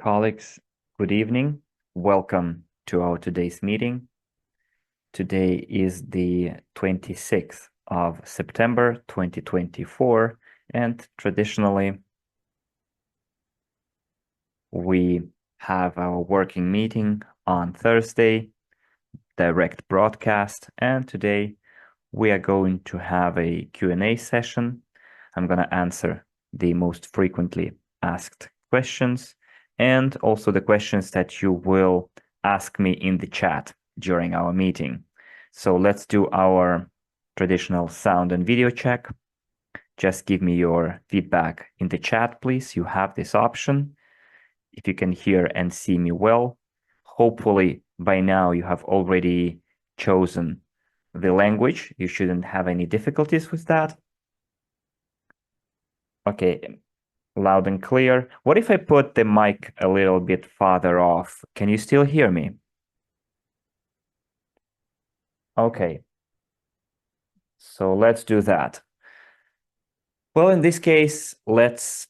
colleagues, good evening. Welcome to our today's meeting. Today is the 26th of September 2024, and traditionally we have our working meeting on Thursday, direct broadcast, and today we are going to have a Q&A session. I'm going to answer the most frequently asked questions and also the questions that you will ask me in the chat during our meeting. So let's do our traditional sound and video check. Just give me your feedback in the chat, please. You have this option. If you can hear and see me well, hopefully by now you have already chosen the language. You shouldn't have any difficulties with that. Okay, loud and clear. What if I put the mic a little bit farther off? Can you still hear me? Okay. So let's do that. Well, in this case, let's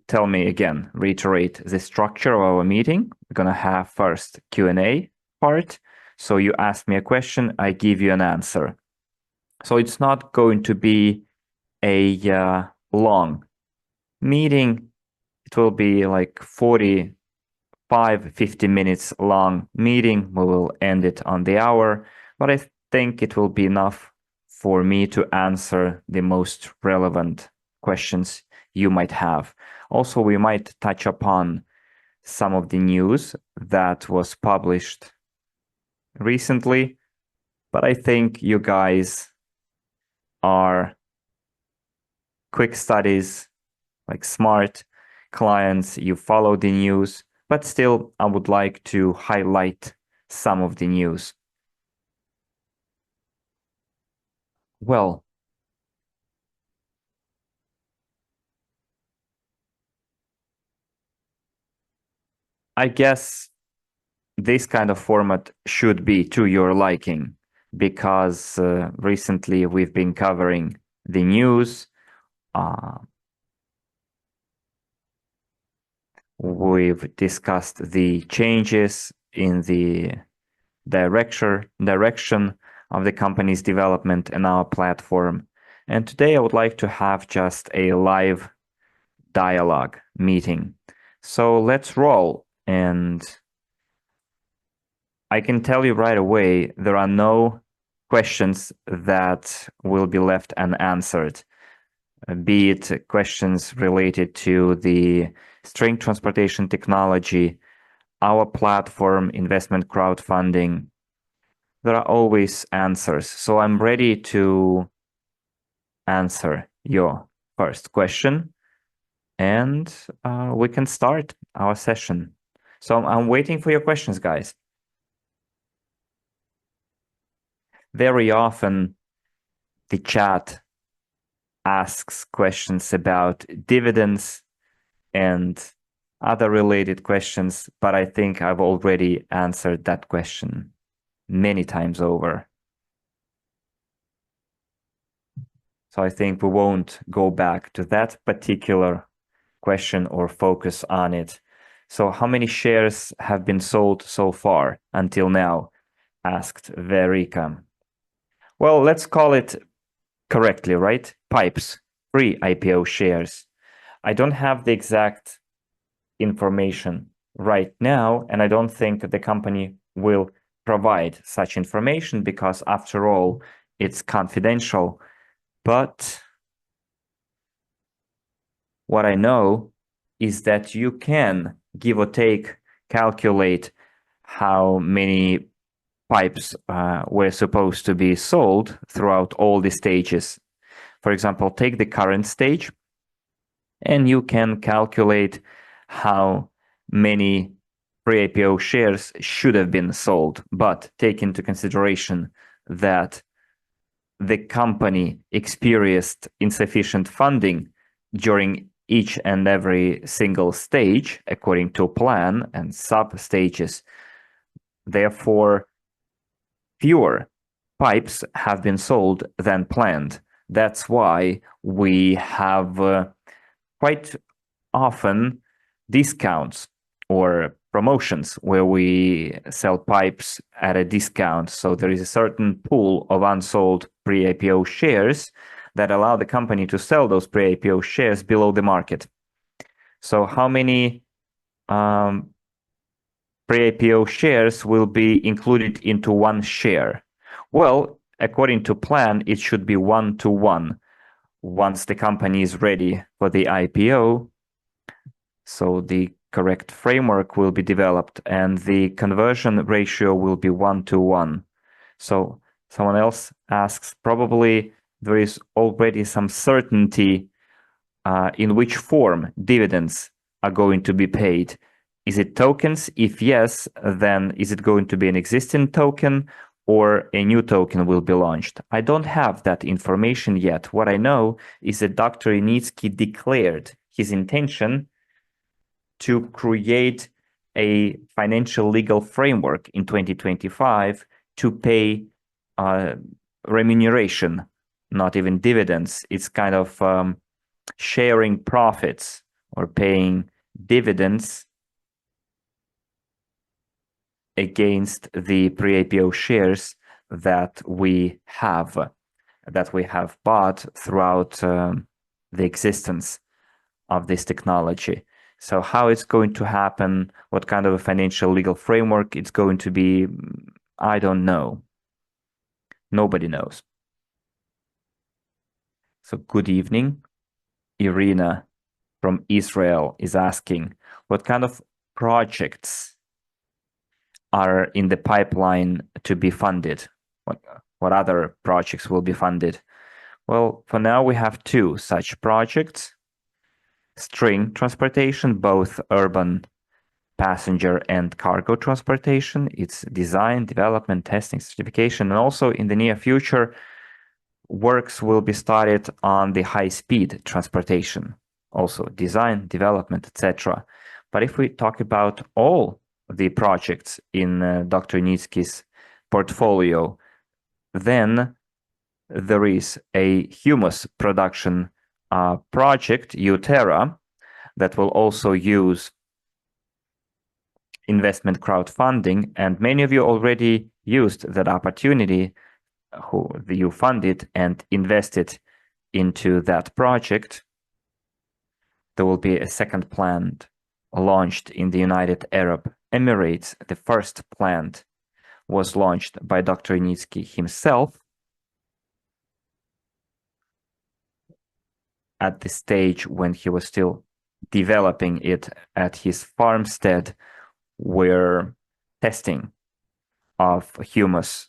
tell me again, reiterate the structure of our meeting. We're going to have first Q&A part. So you ask me a question, I give you an answer. So it's not going to be a long meeting. It will be like 50 minutes long meeting. We will end it on the hour, but I think it will be enough for me to answer the most relevant questions you might have. Also, we might touch upon some of the news that was published recently, but I think you guys are quick studies, like smart clients, you follow the news, but still I would like to highlight some of the news. Well, I guess this kind of format should be to your liking because recently we've been covering the news. We've discussed the changes in the direction of the company's development and our platform. And today I would like to have just a live dialogue meeting. So let's roll. And I can tell you right away, there are no questions that will be left unanswered, be it questions related to the string transportation technology, our platform, investment crowdfunding. There are always answers. So I'm ready to answer your first question, and we can start our session. So I'm waiting for your questions, guys. Very often, the chat asks questions about dividends and other related questions, but I think I've already answered that question many times over. So I think we won't go back to that particular question or focus on it. So how many shares have been sold so far until now? Asked Verika. Well, let's call it correctly, right? PIPEs, pre-IPO shares. I don't have the exact information right now, and I don't think the company will provide such information because, after all, it's confidential. But what I know is that you can, give or take, calculate how many pipes were supposed to be sold throughout all the stages. For example, take the current stage, and you can calculate how many pre-IPO shares should have been sold, but take into consideration that the company experienced insufficient funding during each and every single stage according to plan and sub-stages. Therefore, fewer pipes have been sold than planned. That's why we have quite often discounts or promotions where we sell pipes at a discount. So there is a certain pool of unsold pre-IPO shares that allow the company to sell those pre-IPO shares below the market. So how many pre-IPO shares will be included into one share? Well, according to plan, it should be 1-to-1 once the company is ready for the IPO. So the correct framework will be developed and the conversion ratio will be 1-to-1. So someone else asks, probably there is already some certainty in which form dividends are going to be paid. Is it tokens? If yes, then is it going to be an existing token or a new token will be launched? I don't have that information yet. What I know is that Dr. Initsky declared his intention to create a financial legal framework in 2025 to pay remuneration, not even dividends. It's kind of sharing profits or paying dividends against the pre-IPO shares that we have bought throughout the existence of this technology. So how it's going to happen, what kind of a financial legal framework it's going to be, I don't know. Nobody knows. So good evening. Irina from Israel is asking, what kind of projects are in the pipeline to be funded? What other projects will be funded? Well, for now we have two such projects. String transportation, both urban passenger and cargo transportation. It's design, development, testing, certification, and also in the near future, works will be started on the high-speed transportation, also design, development, etc. But if we talk about all the projects in Dr. Initsky's portfolio, then there is a humus production project, Uterra, that will also use investment crowdfunding, and many of you already used that opportunity who you funded and invested into that project. There will be a second plant launched in the United Arab Emirates. The first plant was launched by Dr. Initsky himself at the stage when he was still developing it at his farmstead, where testing of humus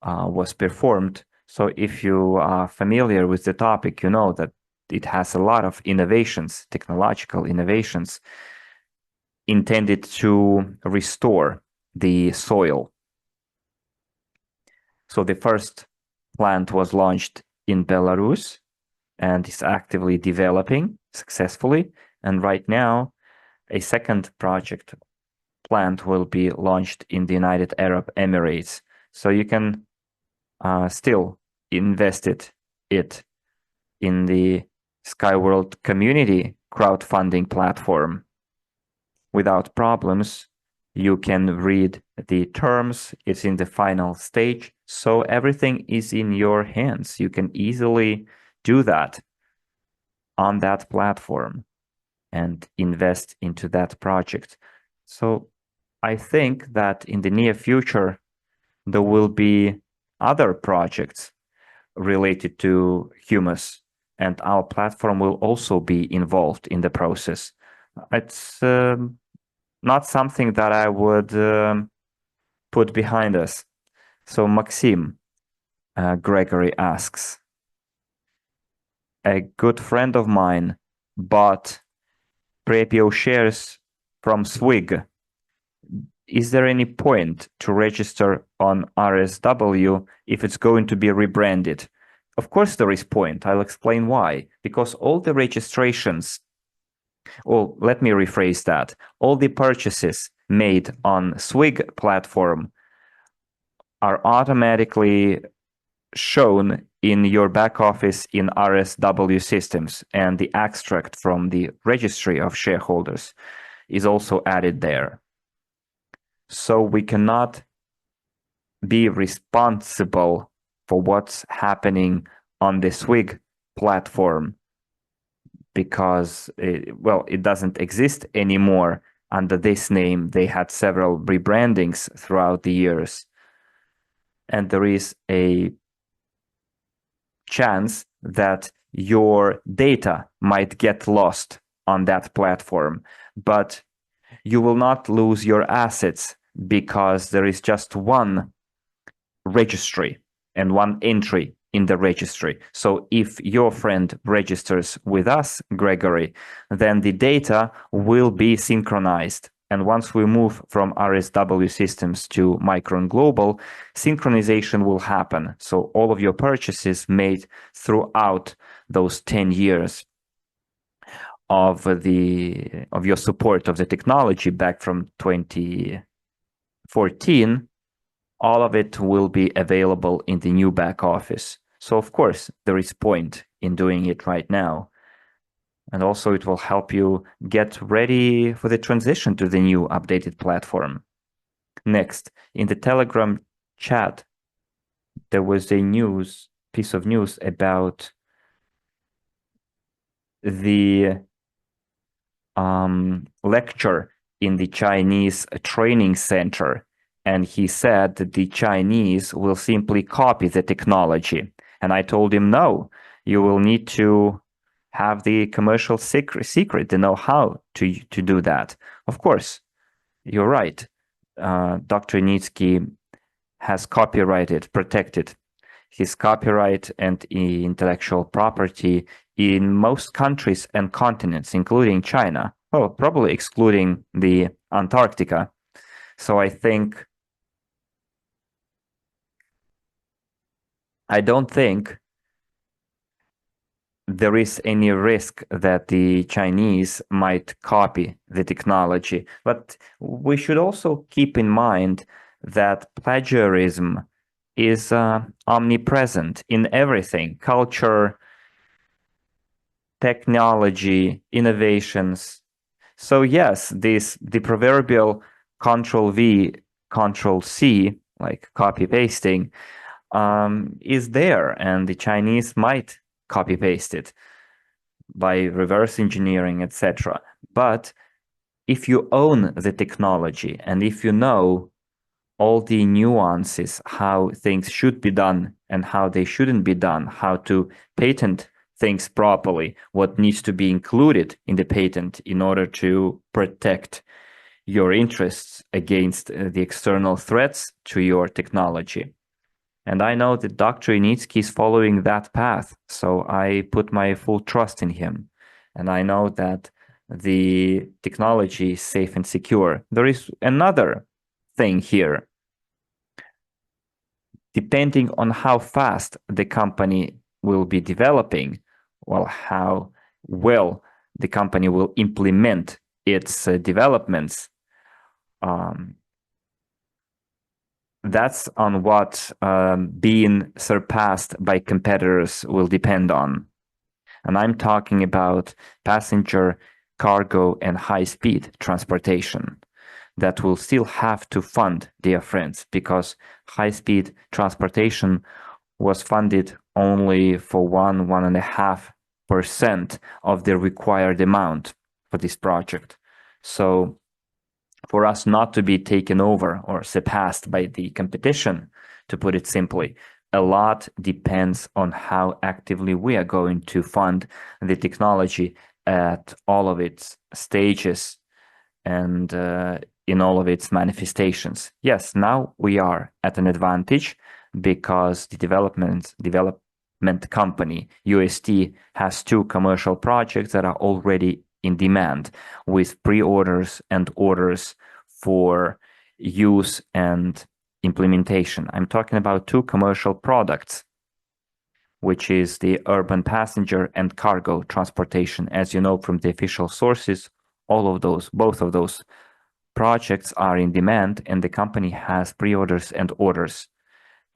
was performed. So if you are familiar with the topic, you know that it has a lot of innovations, technological innovations, intended to restore the soil. So the first plant was launched in Belarus and is actively developing successfully. And right now, a second project plant will be launched in the United Arab Emirates. So you can still invest it in the Skyworld community crowdfunding platform without problems. You can read the terms. It's in the final stage. So everything is in your hands. You can easily do that on that platform and invest into that project. So I think that in the near future, there will be other projects related to humus, and our platform will also be involved in the process. It's not something that I would put behind us. So Maxim Gregory asks, a good friend of mine bought pre-IPO shares from Swig. Is there any point to register on RSW if it's going to be rebranded? Of course there is point. I'll explain why. Because all the registrations, well, let me rephrase that. All the purchases made on Swig platform are automatically shown in your back office in RSW systems, and the extract from the registry of shareholders is also added there. So we cannot be responsible for what's happening on the Swig platform because, it doesn't exist anymore under this name. They had several rebrandings throughout the years. And there is a chance that your data might get lost on that platform, but you will not lose your assets because there is just one registry and one entry in the registry. So if your friend registers with us, Gregory, then the data will be synchronized. And once we move from RSW systems to Micron Global, synchronization will happen. So all of your purchases made throughout those 10 years of your support of the technology back from 2014, all of it will be available in the new back office. So of course, there is point in doing it right now. And also it will help you get ready for the transition to the new updated platform. Next, in the Telegram chat, there was a piece of news about the lecture in the Chinese training center. And he said that the Chinese will simply copy the technology. And I told him, no, you will need to have the commercial secret, the know-how to do that. Of course, you're right. Dr. Nitsky has protected his copyright and intellectual property in most countries and continents, including China. Well, probably excluding the Antarctica. So I don't think there is any risk that the Chinese might copy the technology. But we should also keep in mind that plagiarism is omnipresent in everything: culture, technology, innovations. So yes, the proverbial Control V, Control C, like copy pasting, is there, and the Chinese might copy paste it by reverse engineering, etc. But if you own the technology and if you know all the nuances, how things should be done and how they shouldn't be done, how to patent things properly, what needs to be included in the patent in order to protect your interests against the external threats to your technology. And I know that Dr. Initsky is following that path, so I put my full trust in him. And I know that the technology is safe and secure. There is another thing here. Depending on how fast the company will be developing, well, how well the company will implement its developments, that's on what being surpassed by competitors will depend on. And I'm talking about passenger, cargo, and high-speed transportation that will still have to fund, dear friends, because high-speed transportation was funded only for 1.5% of the required amount for this project. So for us not to be taken over or surpassed by the competition, to put it simply, a lot depends on how actively we are going to fund the technology at all of its stages and in all of its manifestations. Yes, now we are at an advantage because the development company, UST, has 2 commercial projects that are already in demand with pre-orders and orders for use and implementation. I'm talking about 2 commercial products, which is the urban passenger and cargo transportation. As you know from the official sources, both of those projects are in demand, and the company has pre-orders and orders.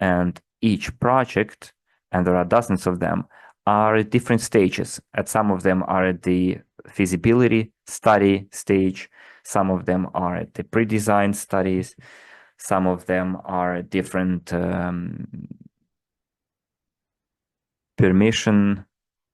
And each project, and there are dozens of them, are at different stages. At some of them are at the feasibility study stage. Some of them are at the pre-design studies. Some of them are at different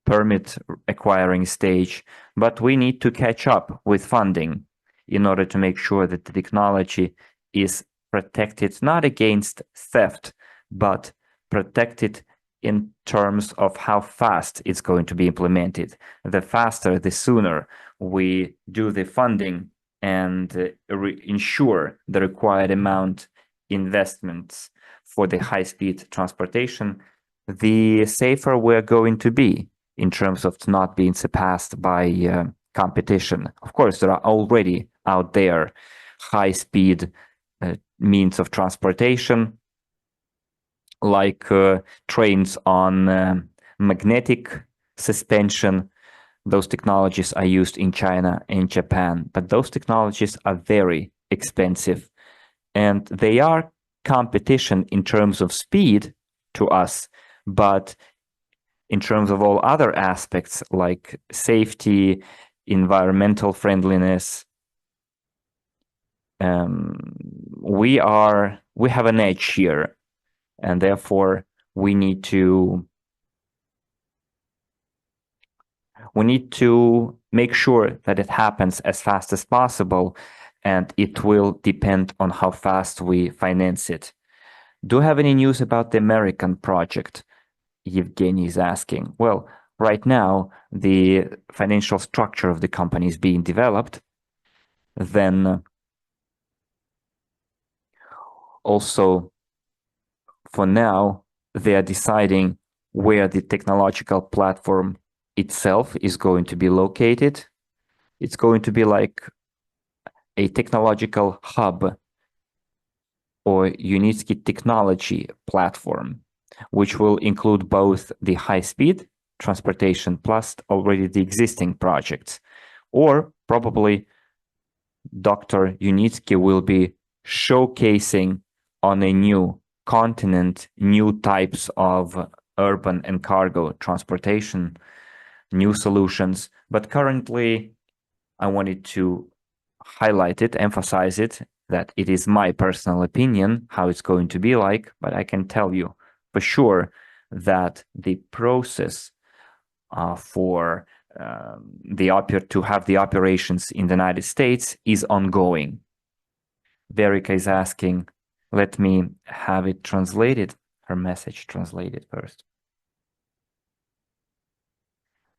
permit acquiring stage, but we need to catch up with funding in order to make sure that the technology is protected not against theft, but protected in terms of how fast it's going to be implemented. The faster, the sooner we do the funding and ensure the required amount investments for the high-speed transportation, the safer we're going to be in terms of not being surpassed by competition. Of course, there are already out there high-speed means of transportation, like trains on magnetic suspension. Those technologies are used in China and Japan, but those technologies are very expensive, and they are competition in terms of speed to us, but in terms of all other aspects like safety, environmental friendliness, we have an edge here, and therefore we need to make sure that it happens as fast as possible, and it will depend on how fast we finance it. Do you have any news about the American project? Evgeny is asking. Well, right now, the financial structure of the company is being developed. Then also, for now, they are deciding where the technological platform itself is going to be located. It's going to be like a technological hub or Unitsky technology platform, which will include both the high-speed transportation plus already the existing projects. Or probably Dr. Unitsky will be showcasing on a new continent new types of urban and cargo transportation, new solutions. But currently, I wanted to highlight it, emphasize it, that it is my personal opinion how it's going to be like, but I can tell you for sure that the process for to have the operations in the United States is ongoing. Verika is asking, let me have it translated, her message translated first.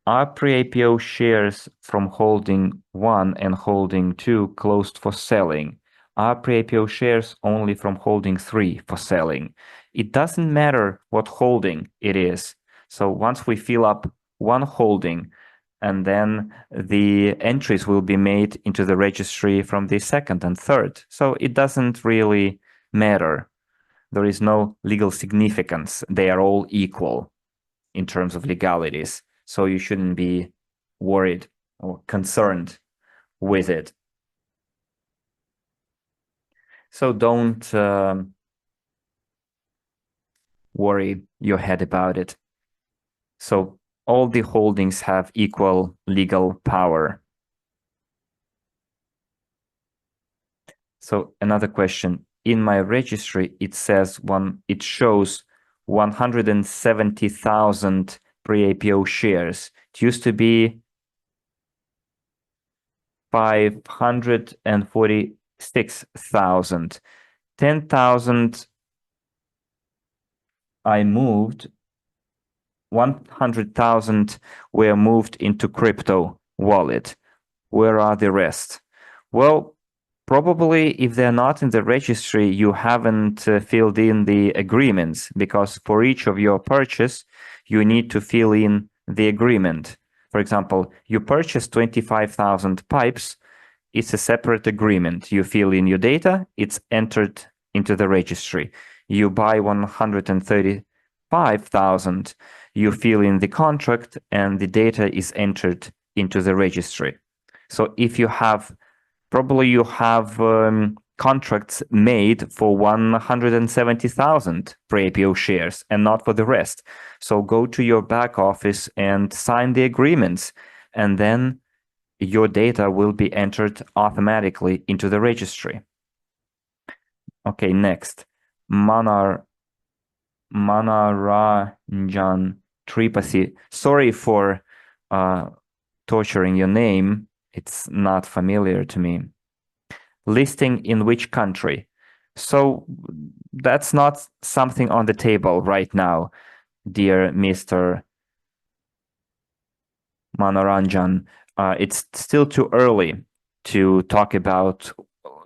Are pre-IPO shares from holding 1 and holding 2 closed for selling? Are pre-IPO shares only from holding 3 for selling? It doesn't matter what holding it is. So once we fill up one holding, and then the entries will be made into the registry from the second and third. So it doesn't really matter. There is no legal significance. They are all equal in terms of legalities. So you shouldn't be worried or concerned with it. So don't worry your head about it. So all the holdings have equal legal power. So another question. In my registry, it says it shows 170,000 pre-IPO shares. It used to be 546,000. 10,000 I moved. 100,000 were moved into crypto wallet. Where are the rest? Well, probably if they're not in the registry, you haven't filled in the agreements, because for each of your purchase, you need to fill in the agreement. For example, you purchase 25,000 pipes, it's a separate agreement. You fill in your data, it's entered into the registry. You buy 135,000, you fill in the contract, and the data is entered into the registry. So if you have, probably you have contracts made for 170,000 pre-IPO shares and not for the rest. So go to your back office and sign the agreements, and then your data will be entered automatically into the registry. Okay, next. Manaranjan Tripasi. Sorry for torturing your name. It's not familiar to me. Listing in which country? So that's not something on the table right now, dear Mr. Manaranjan. It's still too early to talk about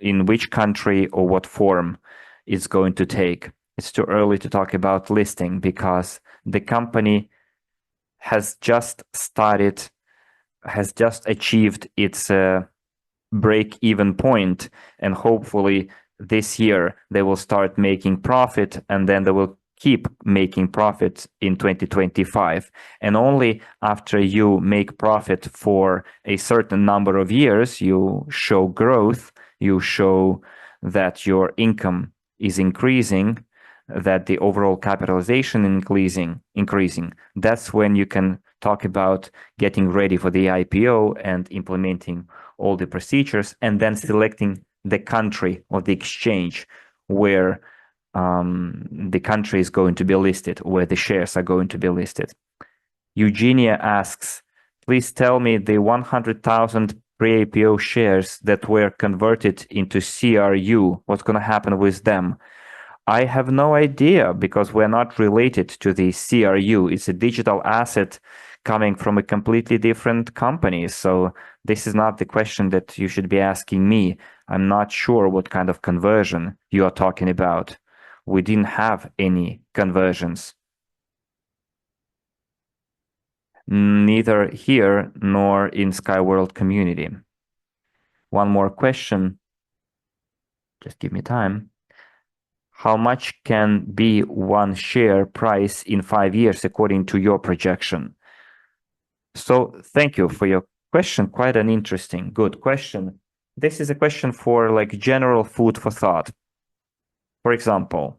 in which country or what form it's going to take. It's too early to talk about listing because the company has just achieved its break-even point, and hopefully this year they will start making profit, and then they will keep making profit in 2025. And only after you make profit for a certain number of years, you show growth, you show that your income is increasing, that the overall capitalization increasing. That's when you can talk about getting ready for the IPO and implementing all the procedures, and then selecting the country or the exchange where the country is going to be listed, where the shares are going to be listed. Eugenia asks, please tell me the 100,000 pre-IPO shares that were converted into CRU, what's going to happen with them? I have no idea because we're not related to the CRU. It's a digital asset coming from a completely different company. So this is not the question that you should be asking me. I'm not sure what kind of conversion you are talking about. We didn't have any conversions. Neither here nor in Skyworld community. One more question. Just give me time. How much can be one share price in 5 years according to your projection? So thank you for your question. Quite an interesting, good question. This is a question for like general food for thought. For example,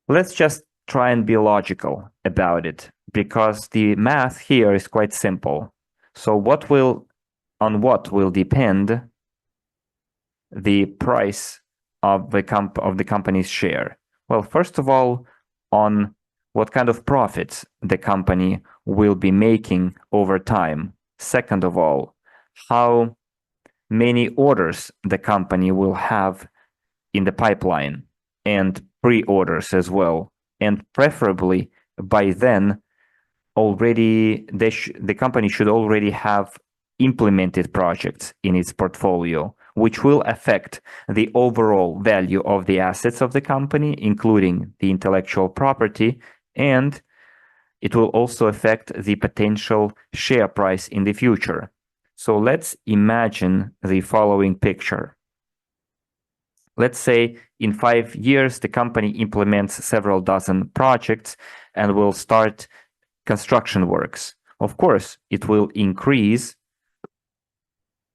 let's just try and be logical about it because the math here is quite simple. So on what will depend the price of the company's share? Well, first of all, on what kind of profits the company will be making over time. Second of all, how many orders the company will have in the pipeline and pre-orders as well. And preferably by then, the company should already have implemented projects in its portfolio, which will affect the overall value of the assets of the company, including the intellectual property, and it will also affect the potential share price in the future. So let's imagine the following picture. Let's say in 5 years, the company implements several dozen projects and will start construction works. Of course, it will increase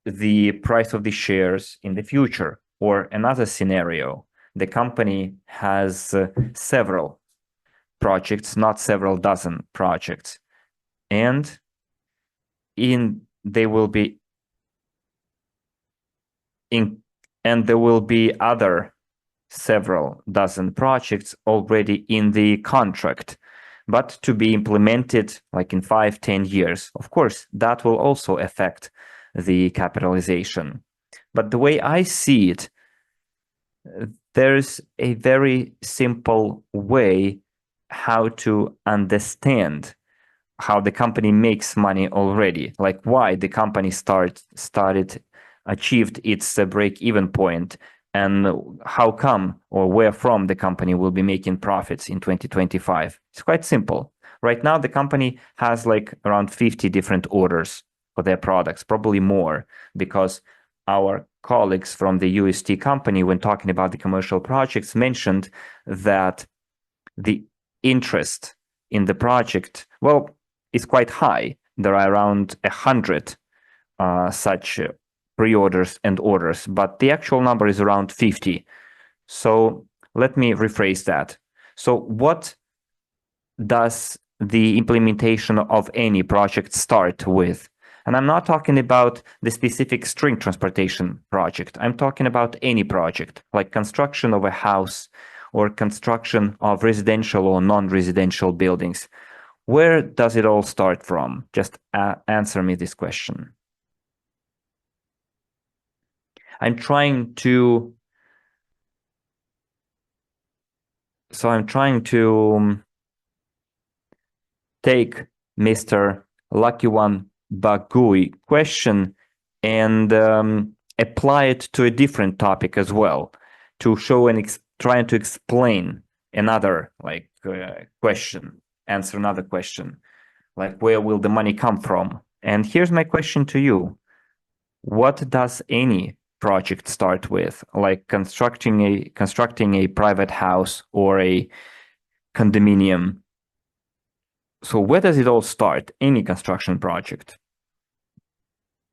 the price of the shares in the future. Or another scenario, the company has several projects, not several dozen projects, and there will be other several dozen projects already in the contract, but to be implemented like in 5-10 years. Of course, that will also affect the capitalization. But the way I see it, there's a very simple way how to understand how the company makes money already, like why the company achieved its break-even point, and how come or where from the company will be making profits in 2025. It's quite simple. Right now, the company has like around 50 different orders for their products, probably more, because our colleagues from the UST company, when talking about the commercial projects, mentioned that the interest in the project, well, is quite high. There are around 100 such pre-orders and orders, but the actual number is around 50. So let me rephrase that. So what does the implementation of any project start with? And I'm not talking about the specific string transportation project. I'm talking about any project, like construction of a house or construction of residential or non-residential buildings. Where does it all start from? Just answer me this question. I'm trying to take Mr. Lucky One Bagui question and apply it to a different topic as well, to show and trying to explain another question, answer another question, like where will the money come from? And here's my question to you. What does any project start with, like constructing a private house or a condominium? So where does it all start? Any construction project,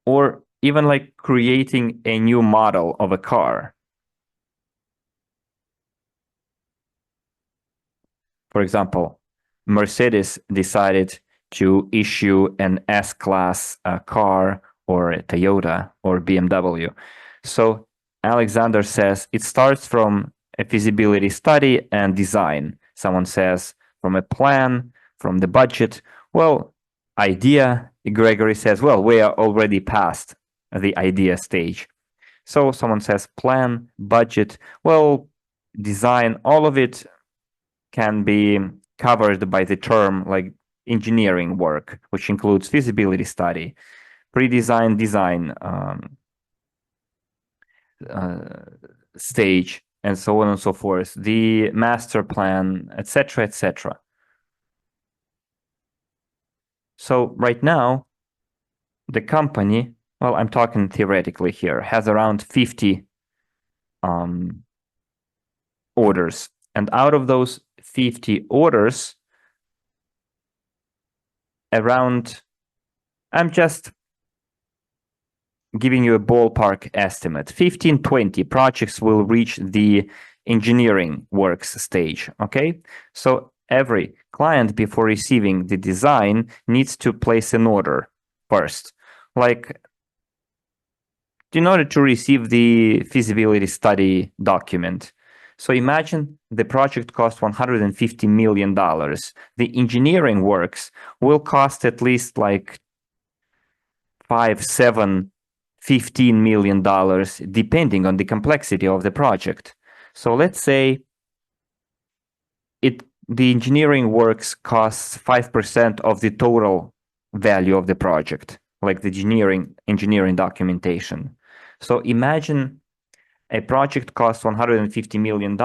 or even like creating a new model of a car. For example, Mercedes decided to issue an S-Class car, or a Toyota or BMW. So Alexander says it starts from a feasibility study and design. Someone says from a plan, from the budget. Well, idea, Gregory says, well, we are already past the idea stage. So someone says plan, budget, well, design, all of it can be covered by the term like engineering work, which includes feasibility study, pre-design, design stage, and so on and so forth, the master plan, etc., etc. So right now, the company, well, I'm talking theoretically here, has around 50 orders. And out of those 50 orders, I'm just giving you a ballpark estimate, 15, 20 projects will reach the engineering works stage, okay? So every client, before receiving the design, needs to place an order first. Like, in order to receive the feasibility study document. So imagine the project cost $150 million. The engineering works will cost at least like 5, 7, $15 million, depending on the complexity of the project. So let's say the engineering works costs 5% of the total value of the project, like the engineering documentation. So imagine a project costs $150 million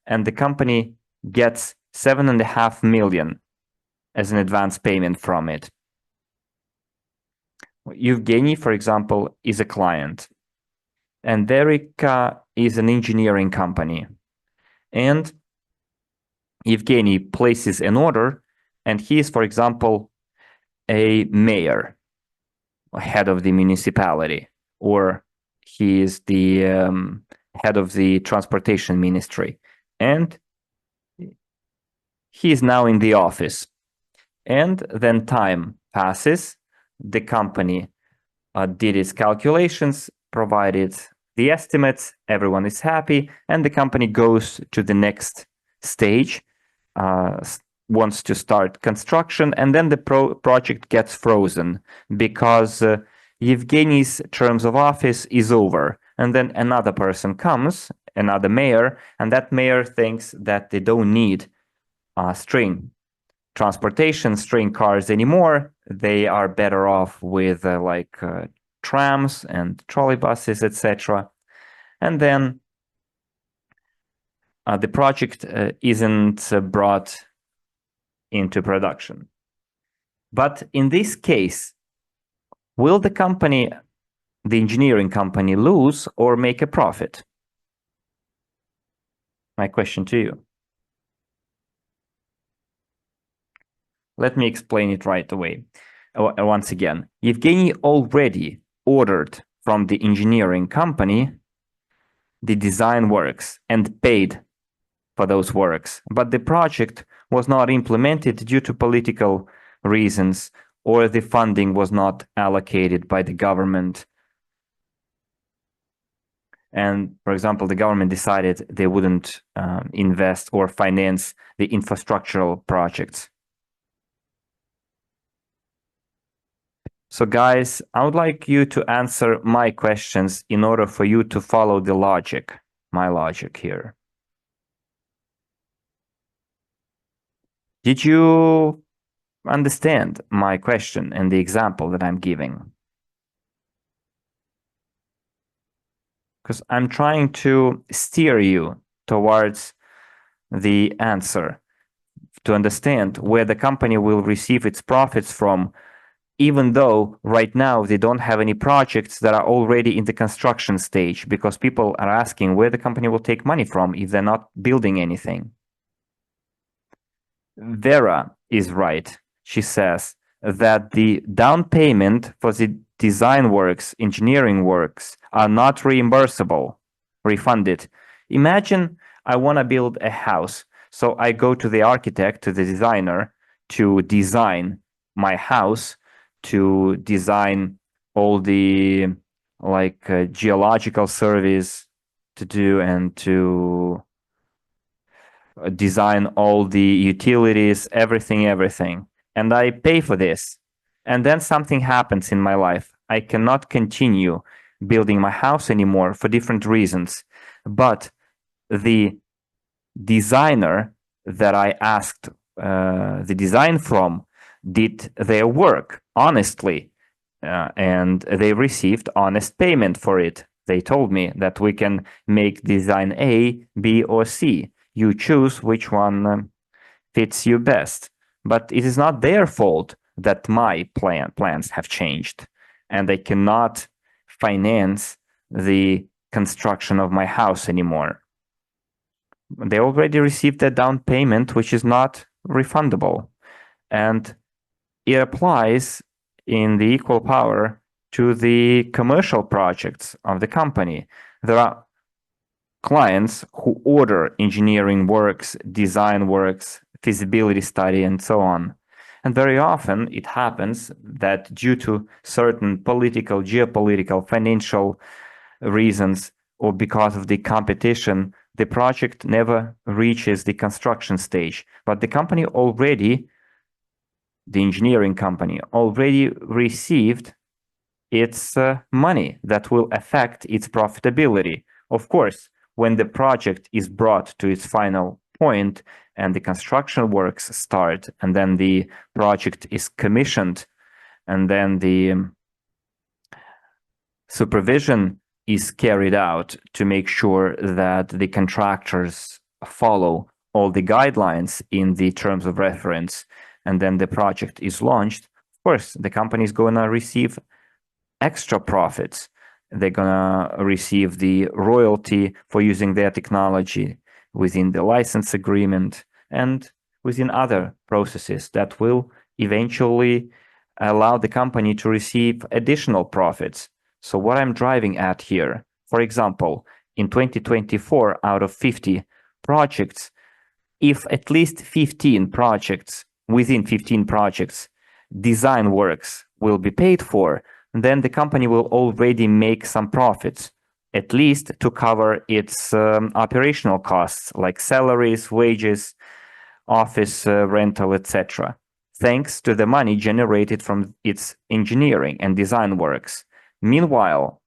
and the company gets $7.5 million as an advance payment from it. Evgeny, for example, is a client, and Verica is an engineering company. And Evgeny places an order, and he is, for example, a mayor, head of the municipality, or he is the head of the transportation ministry. And he is now in the office. And then time passes. The company did its calculations, provided the estimates, everyone is happy, and the company goes to the next stage, wants to start construction, and then the project gets frozen because Evgeny's terms of office is over. And then another person comes, another mayor, and that mayor thinks that they don't need string transportation, string cars anymore. They are better off with trams and trolleybuses, etc. And then the project isn't brought into production. But in this case, will the engineering company, lose or make a profit? My question to you. Let me explain it right away. Once again, Evgeny already ordered from the engineering company the design works and paid for those works, but the project was not implemented due to political reasons, or the funding was not allocated by the government. And for example, the government decided they wouldn't invest or finance the infrastructural projects. So guys, I would like you to answer my questions in order for you to follow the logic, my logic here. Did you understand my question and the example that I'm giving? Because I'm trying to steer you towards the answer, to understand where the company will receive its profits from, even though right now they don't have any projects that are already in the construction stage, because people are asking where the company will take money from if they're not building anything. Vera is right. She says that the down payment for the design works, engineering works are not reimbursable, refunded. Imagine I want to build a house. So I go to the architect, to the designer, to design my house, to design all the geological surveys to do, and to design all the utilities, everything. And I pay for this. And then something happens in my life. I cannot continue building my house anymore for different reasons. But the designer that I asked the design from did their work honestly, and they received honest payment for it. They told me that we can make design A, B, or C. You choose which one fits you best. But it is not their fault that my plans have changed, and I cannot finance the construction of my house anymore. They already received a down payment, which is not refundable. And it applies in the equal power to the commercial projects of the company. There are clients who order engineering works, design works, feasibility study, and so on. And very often it happens that due to certain political, geopolitical, financial reasons, or because of the competition, the project never reaches the construction stage. But the company already, the engineering company, already received its money that will affect its profitability. Of course, when the project is brought to its final point and the construction works start, and then the project is commissioned, and then the supervision is carried out to make sure that the contractors follow all the guidelines in the terms of reference, and then the project is launched. Of course, the company is going to receive extra profits. They're going to receive the royalty for using their technology within the license agreement and within other processes that will eventually allow the company to receive additional profits. So what I'm driving at here, for example, in 2024, out of 50 projects, if at least 15 projects, within 15 projects, design works will be paid for, then the company will already make some profits, at least to cover its operational costs, like salaries, wages, office rental, etc., thanks to the money generated from its engineering and design works. Meanwhile,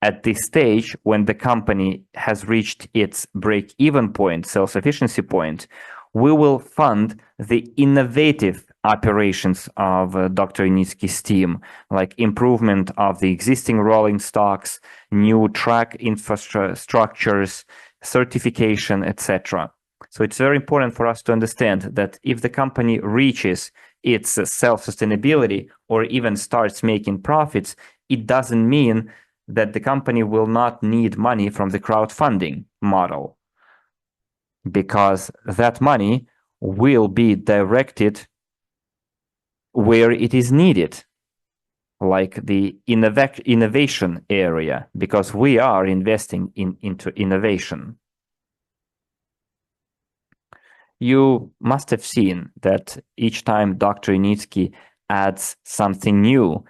at this stage, when the company has reached its break-even point, self-sufficiency point, we will fund the innovative operations of Dr. Initsky's team, like improvement of the existing rolling stocks, new track infrastructures, certification, etc. So it's very important for us to understand that if the company reaches its self-sustainability or even starts making profits, it doesn't mean that the company will not need money from the crowdfunding model, because that money will be directed where it is needed. like the innovation area, because we are investing into innovation. You must have seen that each time Dr. Initsky adds something new,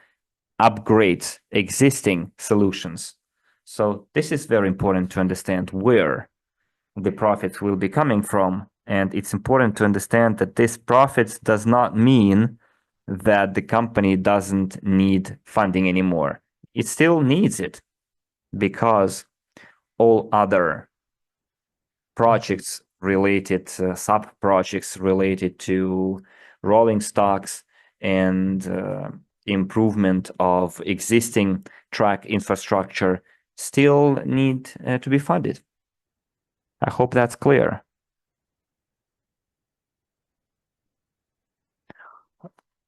upgrades existing solutions. So this is very important to understand where the profits will be coming from. And it's important to understand that this profits does not mean that the company doesn't need funding anymore. It still needs it because all other projects related, sub-projects related to rolling stocks and improvement of existing track infrastructure still need to be funded. I hope that's clear.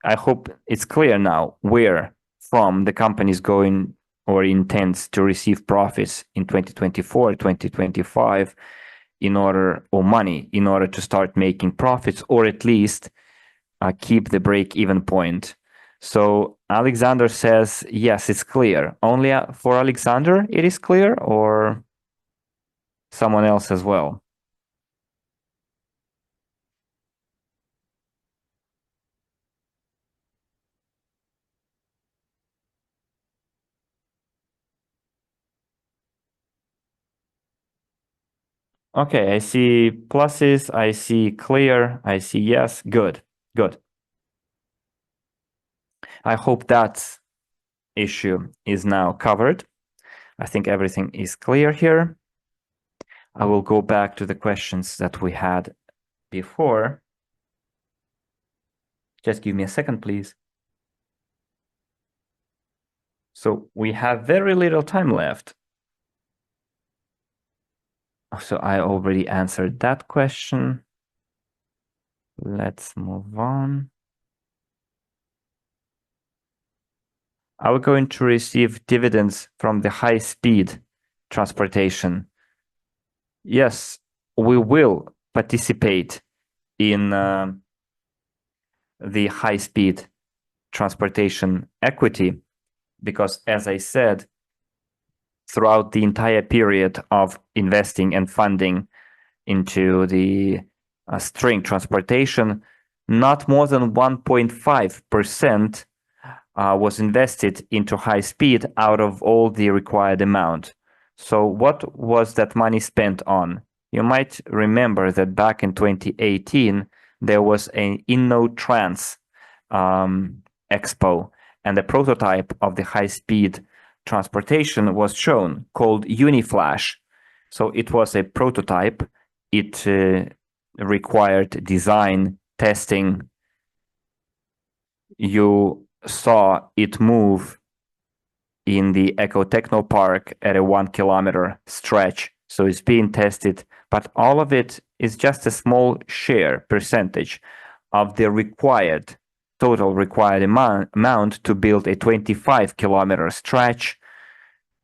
I hope it's clear now where from the company is going or intends to receive profits in 2024, 2025 or money in order to start making profits, or at least keep the break-even point. So Alexander says, yes, it's clear. Only for Alexander it is clear, or someone else as well? Okay, I see pluses, I see clear, I see yes. Good, good. I hope that issue is now covered. I think everything is clear here. I will go back to the questions that we had before. Just give me a second, please. So we have very little time left. So I already answered that question. Let's move on. Are we going to receive dividends from the high-speed transportation? Yes, we will participate in the high-speed transportation equity because, as I said, throughout the entire period of investing and funding into the string transportation, not more than 1.5% was invested into high speed out of all the required amount. So what was that money spent on? You might remember that back in 2018, there was an InnoTrans expo, and the prototype of the high-speed transportation was shown called Uniflash. So it was a prototype. It required design, testing. You saw it move in the Ecotechno Park at a 1 kilometer stretch. So it's being tested, but all of it is just a small percentage of the total required amount to build a 25 kilometer stretch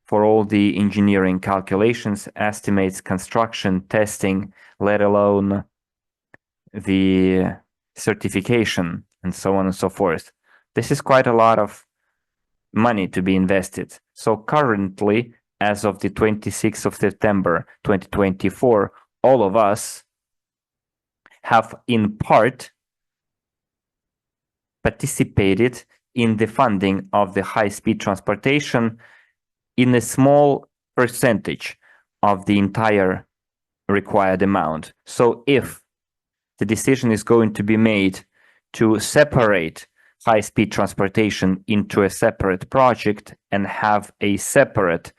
for all the engineering calculations, estimates, construction, testing, let alone the certification and so on and so forth. This is quite a lot of money to be invested. So currently, as of the 26th of September 2024, all of us have in part participated in the funding of the high-speed transportation in a small percentage of the entire required amount. So if the decision is going to be made to separate high-speed transportation into a separate project and have a separate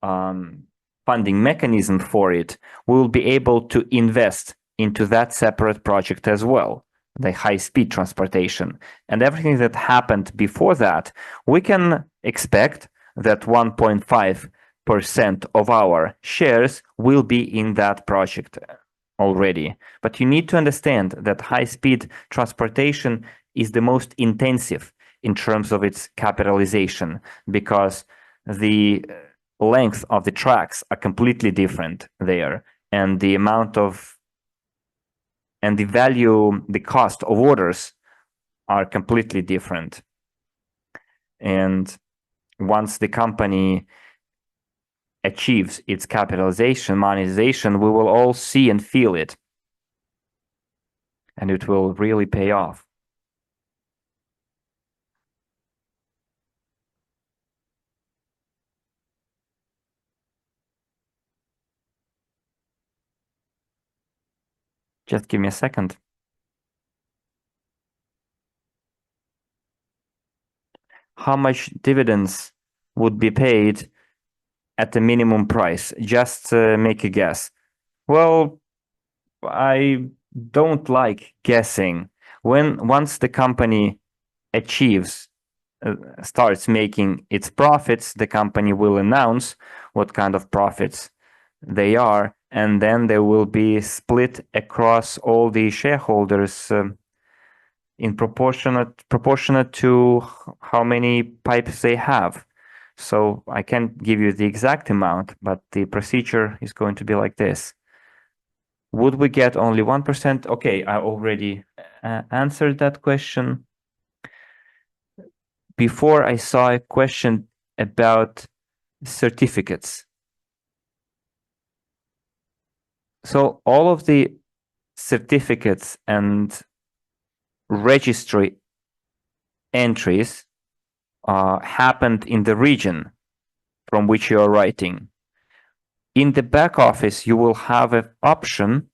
funding mechanism for it, we will be able to invest into that separate project as well, the high-speed transportation. And everything that happened before that, we can expect that 1.5% of our shares will be in that project already. But you need to understand that high-speed transportation is the most intensive in terms of its capitalization because the length of the tracks are completely different there, and the amount of and the value, the cost of orders are completely different. And once the company achieves its capitalization, monetization, we will all see and feel it. And it will really pay off. Just give me a second. How much dividends would be paid at the minimum price? Just make a guess. Well, I don't like guessing. Once the company achieves, starts making its profits, the company will announce what kind of profits they are, and then they will be split across all the shareholders in proportionate to how many pipes they have. So I can't give you the exact amount, but the procedure is going to be like this. Would we get only 1%? Okay, I already answered that question. Before I saw a question about certificates. So all of the certificates and registry entries happened in the region from which you are writing. In the back office, you will have an option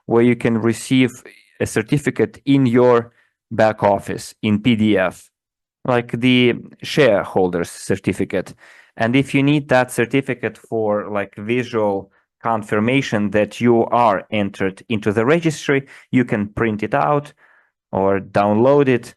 where you can receive a certificate in your back office in PDF, like the shareholders certificate. And if you need that certificate for like visual confirmation that you are entered into the registry, you can print it out or download it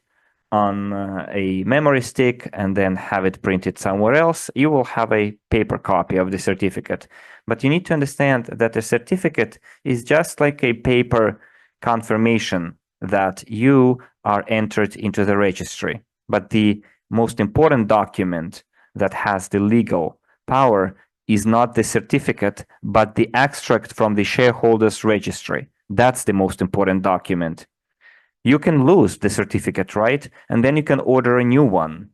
on a memory stick and then have it printed somewhere else. You will have a paper copy of the certificate. But you need to understand that a certificate is just like a paper confirmation that you are entered into the registry. But the most important document that has the legal power is not the certificate, but the extract from the shareholders registry. That's the most important document. You can lose the certificate, right? And then you can order a new one.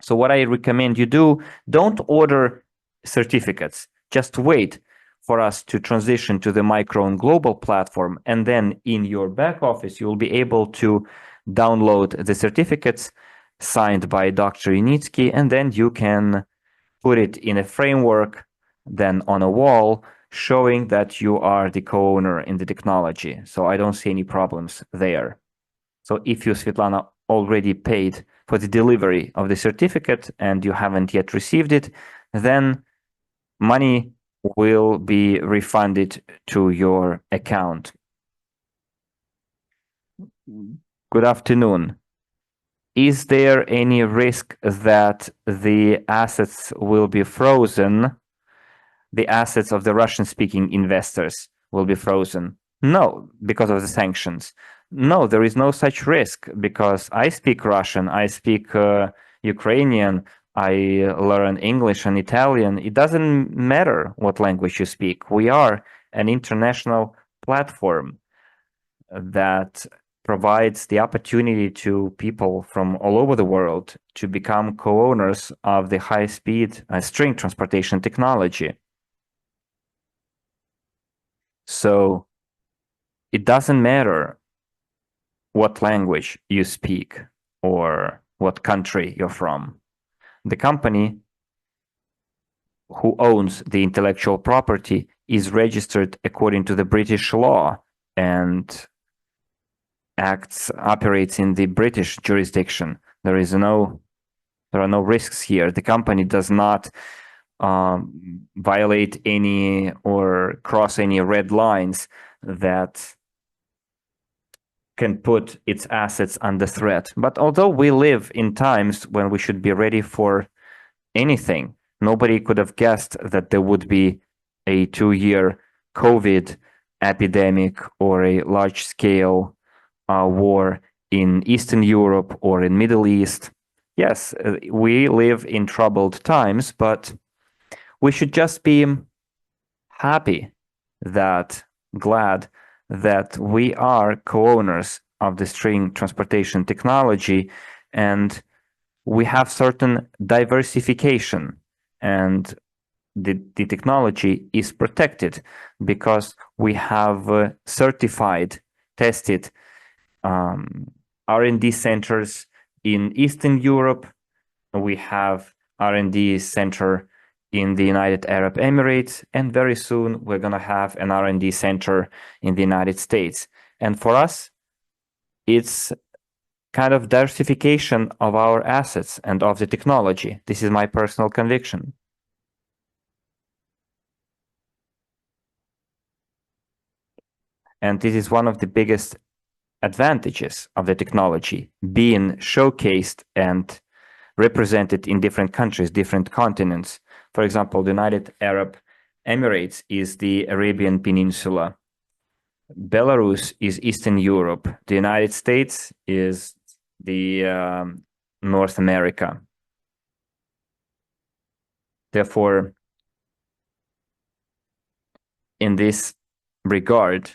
So what I recommend you do, don't order certificates. Just wait for us to transition to the micro and global platform. And then in your back office, you'll be able to download the certificates signed by Dr. Unitsky, and then you can put it in a framework, then on a wall, showing that you are the co-owner in the technology. So I don't see any problems there. So if you, Svetlana, already paid for the delivery of the certificate and you haven't yet received it, then money will be refunded to your account. Good afternoon. Is there any risk that the assets will be frozen? The assets of the Russian-speaking investors will be frozen? No, because of the sanctions. No, there is no such risk because I speak Russian, I speak Ukrainian, I learn English and Italian. It doesn't matter what language you speak. We are an international platform that provides the opportunity to people from all over the world to become co-owners of the high-speed string transportation technology. So it doesn't matter what language you speak or what country you're from. The company who owns the intellectual property is registered according to the British law and operates in the British jurisdiction. There are no risks here. The company does not violate any or cross any red lines that can put its assets under threat. But although we live in times when we should be ready for anything, nobody could have guessed that there would be a 2-year COVID epidemic or a large-scale war in Eastern Europe or in Middle East. Yes, we live in troubled times, but we should just be happy glad that we are co-owners of the string transportation technology, and we have certain diversification, and the technology is protected because we have certified, tested R&D centers in Eastern Europe. We have R&D center in the United Arab Emirates, and very soon we're going to have an R&D center in the United States. And for us, it's kind of diversification of our assets and of the technology. This is my personal conviction. And this is one of the biggest advantages of the technology, being showcased and represented in different countries, different continents. For example, the United Arab Emirates is the Arabian Peninsula. Belarus is Eastern Europe. The United States is the North America. Therefore, in this regard,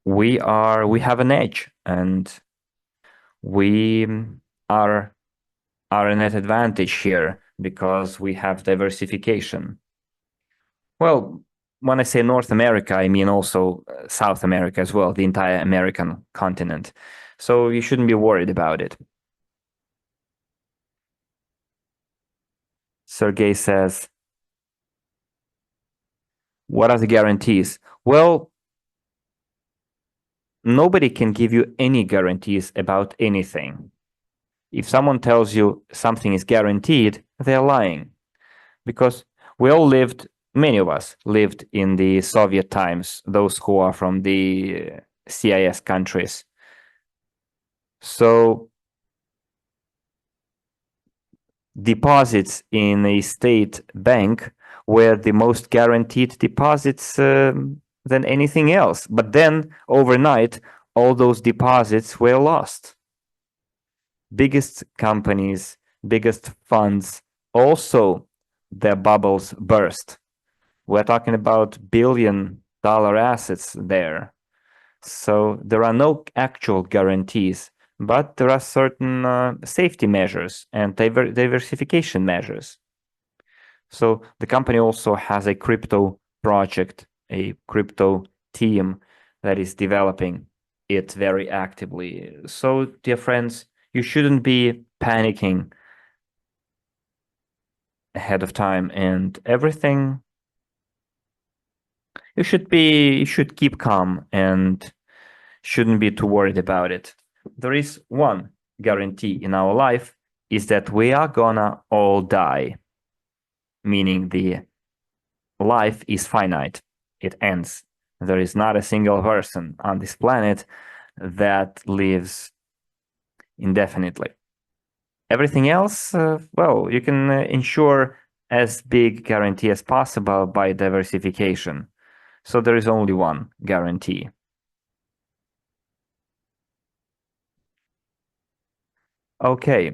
we have an edge, and we are an advantage here because we have diversification. Well, when I say North America, I mean also South America as well, the entire American continent. So you shouldn't be worried about it. Sergey says, what are the guarantees? Well, nobody can give you any guarantees about anything. If someone tells you something is guaranteed, they're lying. Because we all lived, many of us lived in the Soviet times, those who are from the CIS countries. So deposits in a state bank were the most guaranteed deposits than anything else. But then overnight, all those deposits were lost. Biggest companies, biggest funds, also their bubbles burst. We're talking about billion-dollar assets there. So there are no actual guarantees, but there are certain safety measures and diversification measures. So the company also has a crypto project, a crypto team that is developing it very actively. So, dear friends, you shouldn't be panicking ahead of time, and everything, you should keep calm and shouldn't be too worried about it. There is one guarantee in our life, is that we are gonna all die, meaning the life is finite. It ends. There is not a single person on this planet that lives indefinitely. Everything else, well, you can ensure as big guarantee as possible by diversification. So there is only one guarantee. Okay.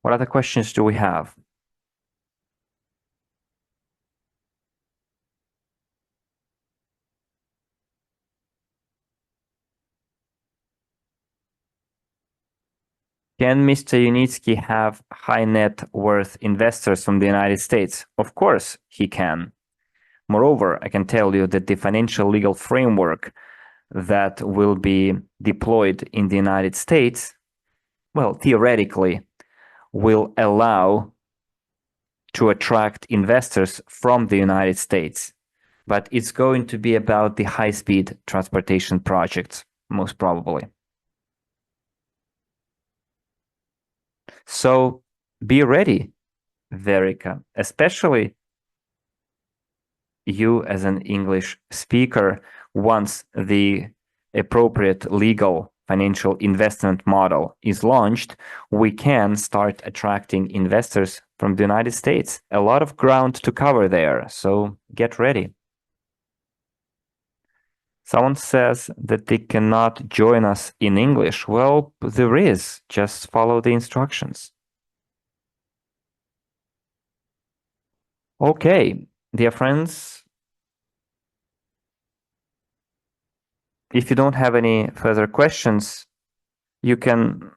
What other questions do we have? Can Mr. Unitsky have high net worth investors from the United States? Of course he can. Moreover, I can tell you that the financial legal framework that will be deployed in the United States, well, theoretically, will allow to attract investors from the United States. But it's going to be about the high-speed transportation projects, most probably. So be ready, Verica, especially you as an English speaker. Once the appropriate legal financial investment model is launched, we can start attracting investors from the United States. A lot of ground to cover there, so get ready. Someone says that they cannot join us in English. Well, there is. Just follow the instructions. Okay, dear friends, if you don't have any further questions, You can,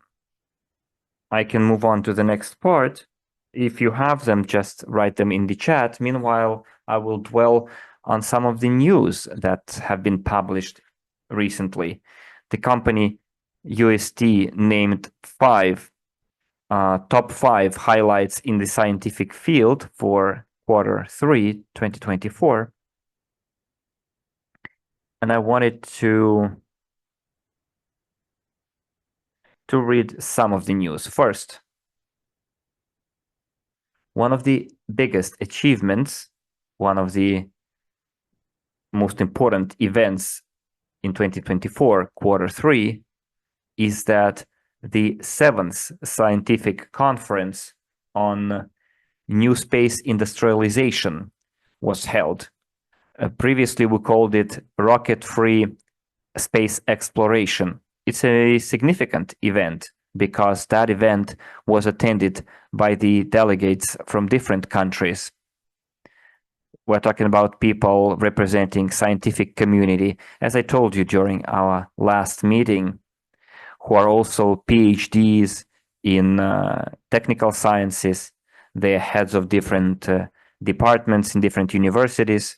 I can move on to the next part. If you have them, just write them in the chat. Meanwhile, I will dwell on some of the news that have been published recently. The company UST named top five highlights in the scientific field for Q3 2024. And I wanted to read some of the news. First, one of the biggest achievements, one of the most important events in 2024, Q3, is that the 7th scientific conference on new space industrialization was held. Previously, we called it rocket-free space exploration. It's a significant event because that event was attended by the delegates from different countries. We're talking about people representing scientific community, as I told you during our last meeting, who are also PhDs in technical sciences. They're heads of different departments in different universities.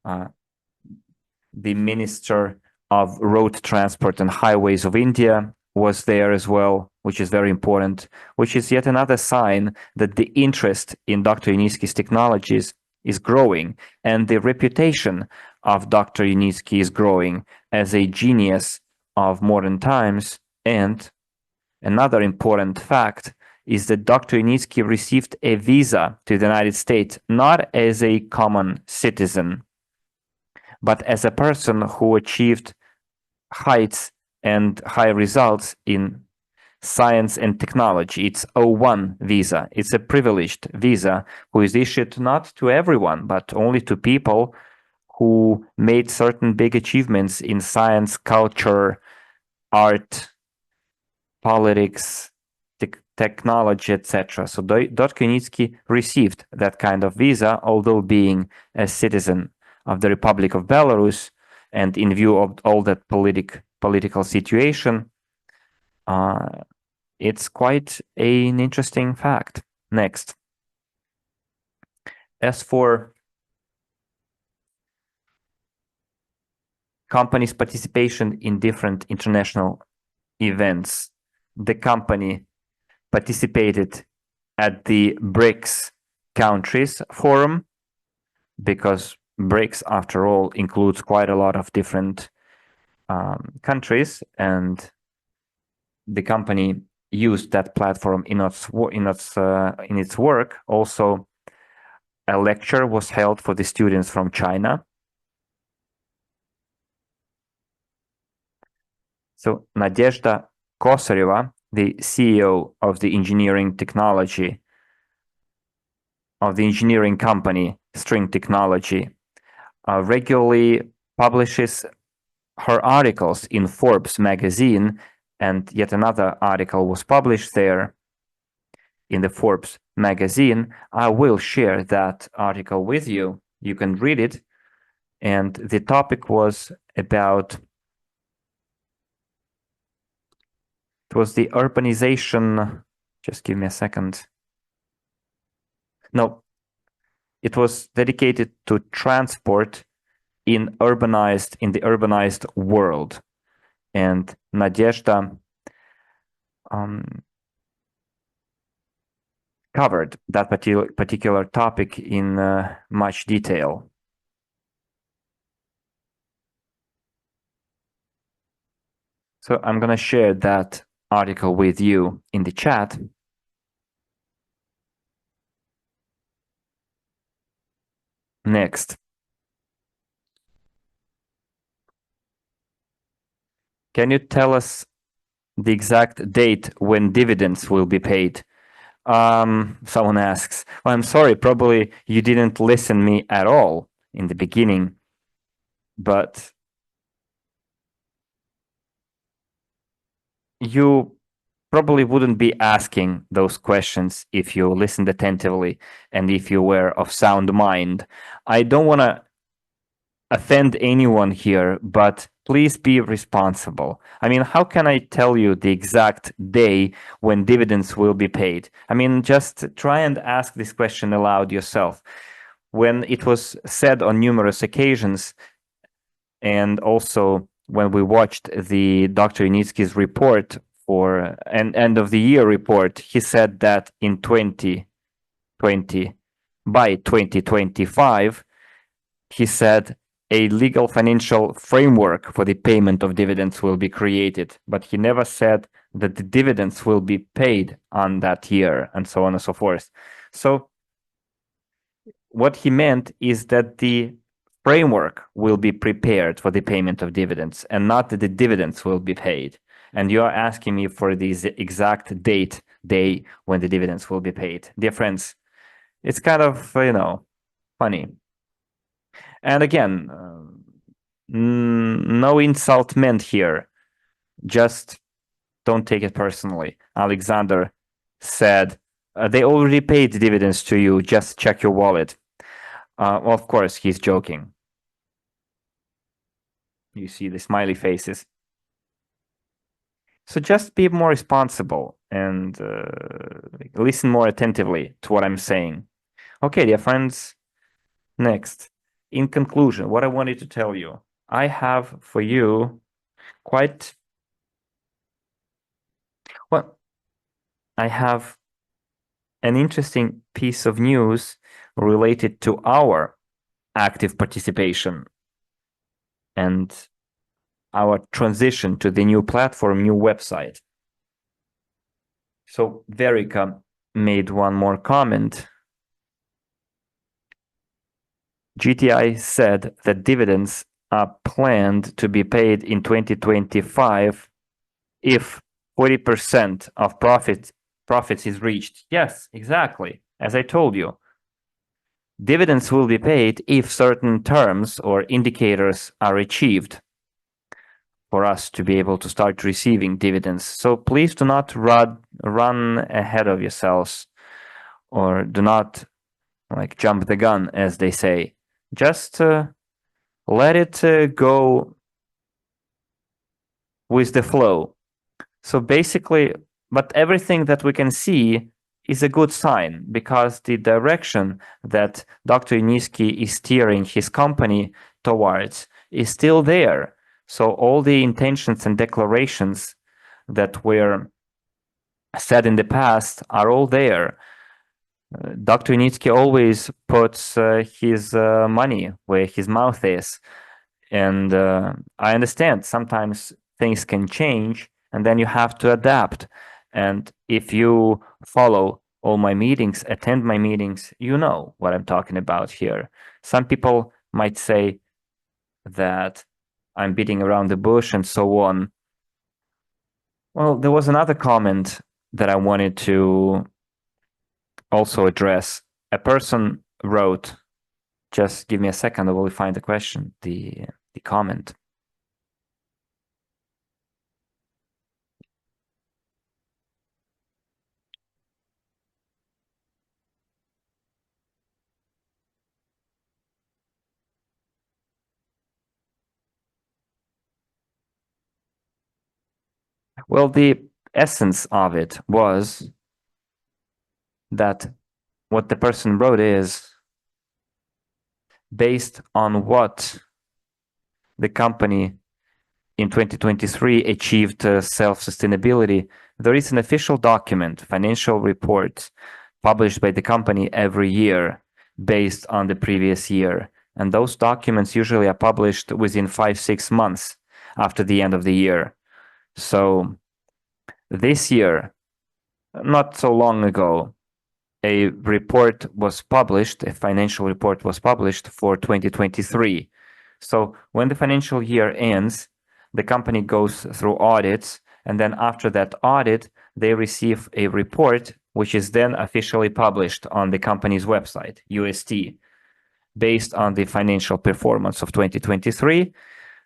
The Minister of Road Transport and Highways of India was there as well, which is very important, which is yet another sign that the interest in Dr. Yunitsky's technologies is growing, and the reputation of Dr. Yunitsky is growing as a genius of modern times. And another important fact is that Dr. Yunitsky received a visa to the United States, not as a common citizen, but as a person who achieved heights and high results in science and technology. It's O1 visa. It's a privileged visa who is issued not to everyone, but only to people who made certain big achievements in science, culture, art, politics, technology, etc. So Dr. Yunitsky received that kind of visa, although being a citizen of the Republic of Belarus, and in view of all that political situation, it's quite an interesting fact. Next. As for companies' participation in different international events, the company participated at the BRICS countries forum, because BRICS, after all, includes quite a lot of different countries, and the company used that platform in its work. Also, a lecture was held for the students from China. So Nadezhda Kosareva, the CEO of the engineering technology of the engineering company String Technology, regularly publishes her articles in Forbes magazine, and yet another article was published there in the Forbes magazine. I will share that article with you. You can read it. And the topic was about, it was the urbanization. Just give me a second. No, it was dedicated to transport in the urbanized world. And Nadezhda covered that particular topic in much detail. So I'm going to share that article with you in the chat. Next. Can you tell us the exact date when dividends will be paid? Someone asks. Well, I'm sorry, probably you didn't listen me at all in the beginning, but you probably wouldn't be asking those questions if you listened attentively and if you were of sound mind. I don't want to offend anyone here, but please be responsible. I mean, how can I tell you the exact day when dividends will be paid? I mean, just try and ask this question aloud yourself. When it was said on numerous occasions, and also when we watched the Dr. Yunitsky's report for an end of the year report, he said that in 2020, by 2025, he said a legal financial framework for the payment of dividends will be created, but he never said that the dividends will be paid on that year, and so on and so forth. So what he meant is that the framework will be prepared for the payment of dividends and not that the dividends will be paid. And you are asking me for the exact day when the dividends will be paid. Dear friends, it's kind of, funny. And again, no insult meant here. Just don't take it personally. Alexander said, they already paid dividends to you. Just check your wallet. Well, of course, he's joking. You see the smiley faces. So just be more responsible and listen more attentively to what I'm saying. Okay, dear friends, next. In conclusion, what I wanted to tell you, I have for you I have an interesting piece of news related to our active participation and our transition to the new platform, new website. So Verica made one more comment. GTI said that dividends are planned to be paid in 2025 if 40% of profits is reached. Yes, exactly. As I told you, dividends will be paid if certain terms or indicators are achieved for us to be able to start receiving dividends. So please do not run ahead of yourselves, or do not jump the gun, as they say. Just let it go with the flow. So basically, but everything that we can see is a good sign, because the direction that Dr. Yunitsky is steering his company towards is still there. So all the intentions and declarations that were said in the past are all there. Dr. Yunitsky always puts his money where his mouth is. And I understand sometimes things can change, and then you have to adapt. And if you follow all my meetings, attend my meetings, you know what I'm talking about here. Some people might say that I'm beating around the bush and so on. Well, there was another comment that I wanted to also address. A person wrote, just give me a second, I will find the question, the comment. Well, the essence of it was that what the person wrote is, based on what the company in 2023 achieved self-sustainability, there is an official document, financial report, published by the company every year based on the previous year. And those documents usually are published within 5-6 months after the end of the year. So this year, not so long ago, a report was published, a financial report was published for 2023. So when the financial year ends, the company goes through audits, and then after that audit, they receive a report, which is then officially published on the company's website, UST. Based on the financial performance of 2023,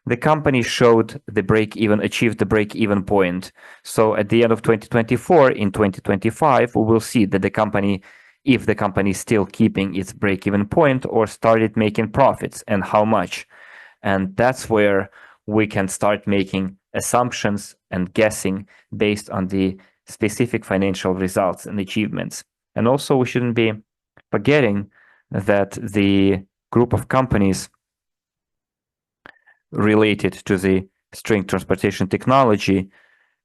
the company showed the achieved the break-even point. So at the end of 2024, in 2025, we will see that if the company is still keeping its break-even point or started making profits, and how much. And that's where we can start making assumptions and guessing based on the specific financial results and achievements. And also, we shouldn't be forgetting that the group of companies related to the string transportation technology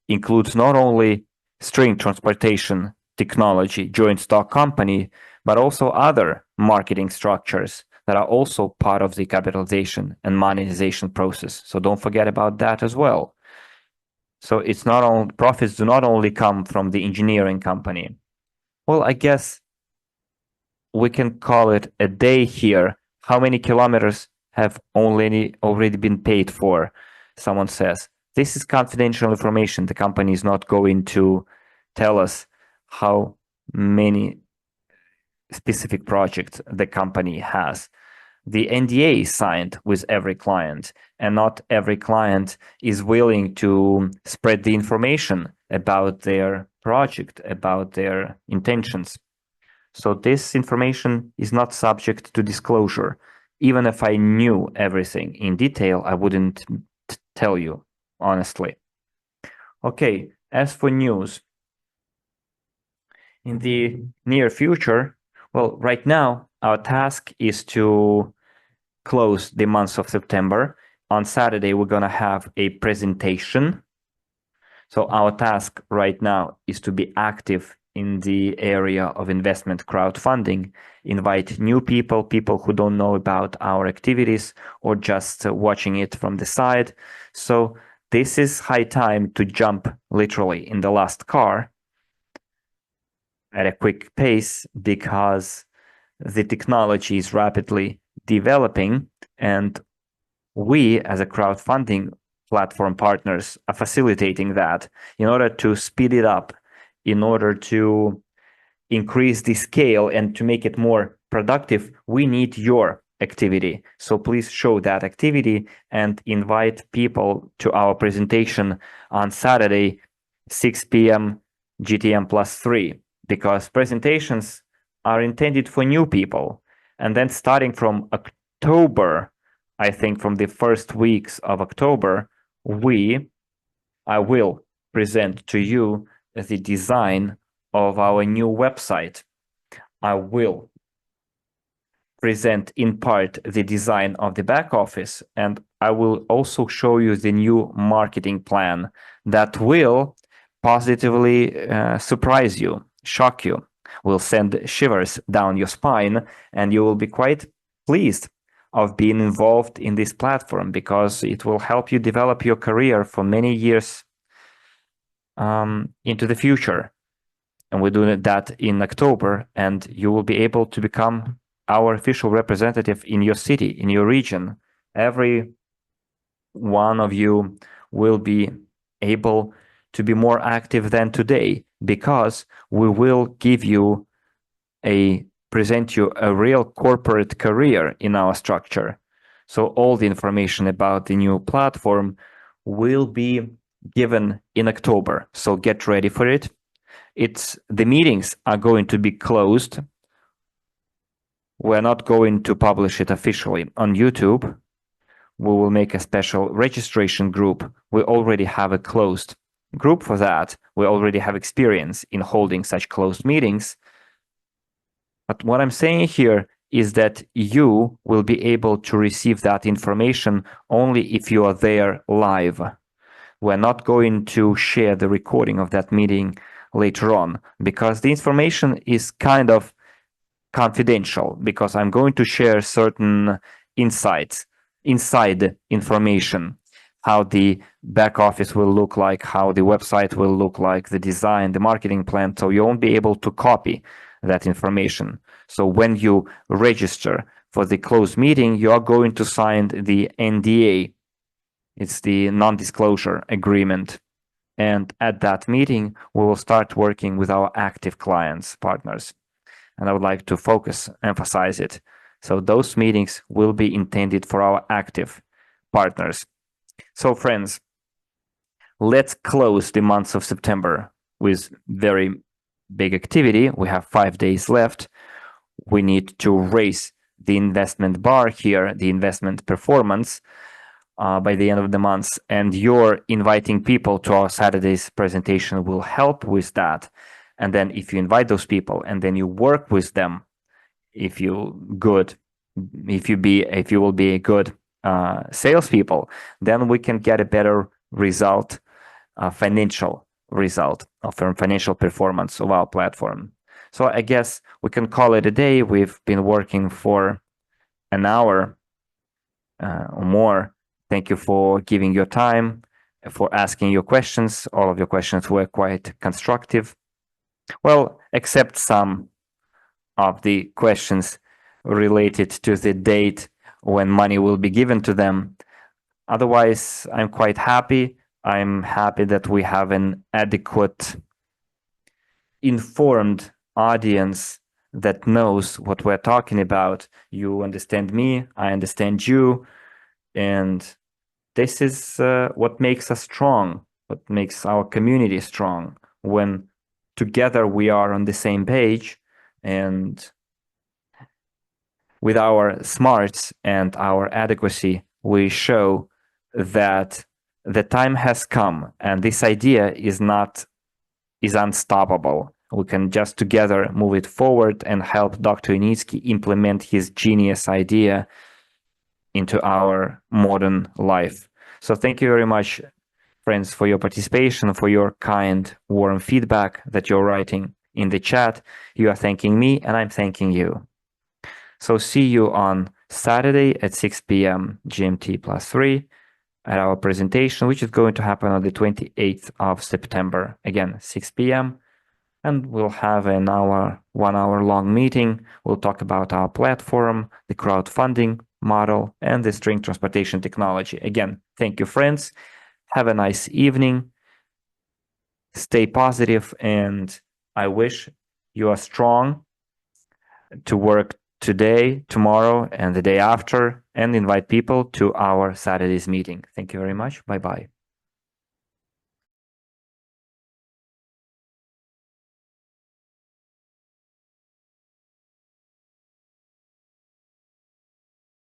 includes not only string transportation technology joint stock company, but also other marketing structures that are also part of the capitalization and monetization process. So don't forget about that as well. So it's not only profits do not only come from the engineering company. Well, I guess we can call it a day here. How many kilometers have already been paid for? Someone says. This is confidential information. The company is not going to tell us how many specific projects the company has. The NDA is signed with every client, and not every client is willing to spread the information about their project, about their intentions. So this information is not subject to disclosure. Even if I knew everything in detail, I wouldn't tell you, honestly. Okay, as for news, in the near future, well, right now, our task is to close the month of September. On Saturday, we're going to have a presentation. So our task right now is to be active in the area of investment crowdfunding, invite new people who don't know about our activities or just watching it from the side. So this is high time to jump literally in the last car at a quick pace, because the technology is rapidly developing, and we as a crowdfunding platform partners are facilitating that. In order to speed it up, in order to increase the scale and to make it more productive, we need your activity. So please show that activity and invite people to our presentation on Saturday, 6 p.m. GTM +3, because presentations are intended for new people. And then starting from October, I think from the first weeks of October, I will present to you the design of our new website. I will present in part the design of the back office, and I will also show you the new marketing plan that will positively surprise you, shock you, will send shivers down your spine, and you will be quite pleased of being involved in this platform, because it will help you develop your career for many years into the future. And we're doing that in October, and you will be able to become our official representative in your city, in your region. Every one of you will be able to be more active than today, because we will present you a real corporate career in our structure. So all the information about the new platform will be given in October. So get ready for it. The meetings are going to be closed. We're not going to publish it officially on YouTube. We will make a special registration group. We already have a closed group for that. We already have experience in holding such closed meetings. But what I'm saying here is that you will be able to receive that information only if you are there live. We're not going to share the recording of that meeting later on, because the information is kind of confidential, because I'm going to share certain insights, inside information, how the back office will look like, how the website will look like, the design, the marketing plan, so you won't be able to copy that information. So when you register for the closed meeting, you are going to sign the NDA. It's the non-disclosure agreement. And at that meeting, we will start working with our active clients, partners. And I would like to emphasize it. So those meetings will be intended for our active partners. So friends, let's close the month of September with very big activity. We have 5 days left. We need to raise the investment bar here, the investment performance. by the end of the month, and you're inviting people to our Saturday's presentation will help with that. And then if you invite those people and then you work with them, if you will be a good salespeople, then we can get a better result, financial result of financial performance of our platform. So I guess we can call it a day. We've been working for an hour or more. Thank you for giving your time, for asking your questions. All of your questions were quite constructive. Well, except some of the questions related to the date when money will be given to them. Otherwise, I'm quite happy. I'm happy that we have an adequate, informed audience that knows what we're talking about. You understand me, I understand you, and this is what makes us strong, what makes our community strong, when together we are on the same page, and with our smarts and our adequacy, we show that the time has come and this idea is unstoppable. We can just together move it forward and help Dr. Unitsky implement his genius idea into our modern life. So thank you very much, friends, for your participation, for your kind, warm feedback that you're writing in the chat. You are thanking me and I'm thanking you. So see you on Saturday at 6 p.m. GMT +3 at our presentation, which is going to happen on the 28th of September. Again, 6 p.m. And we'll have an hour, 1 hour long meeting. We'll talk about our platform, the crowdfunding model, and the string transportation technology. Again, thank you, friends. Have a nice evening. Stay positive, and I wish you are strong to work today, tomorrow, and the day after, and invite people to our Saturday's meeting. Thank you very much. Bye-bye.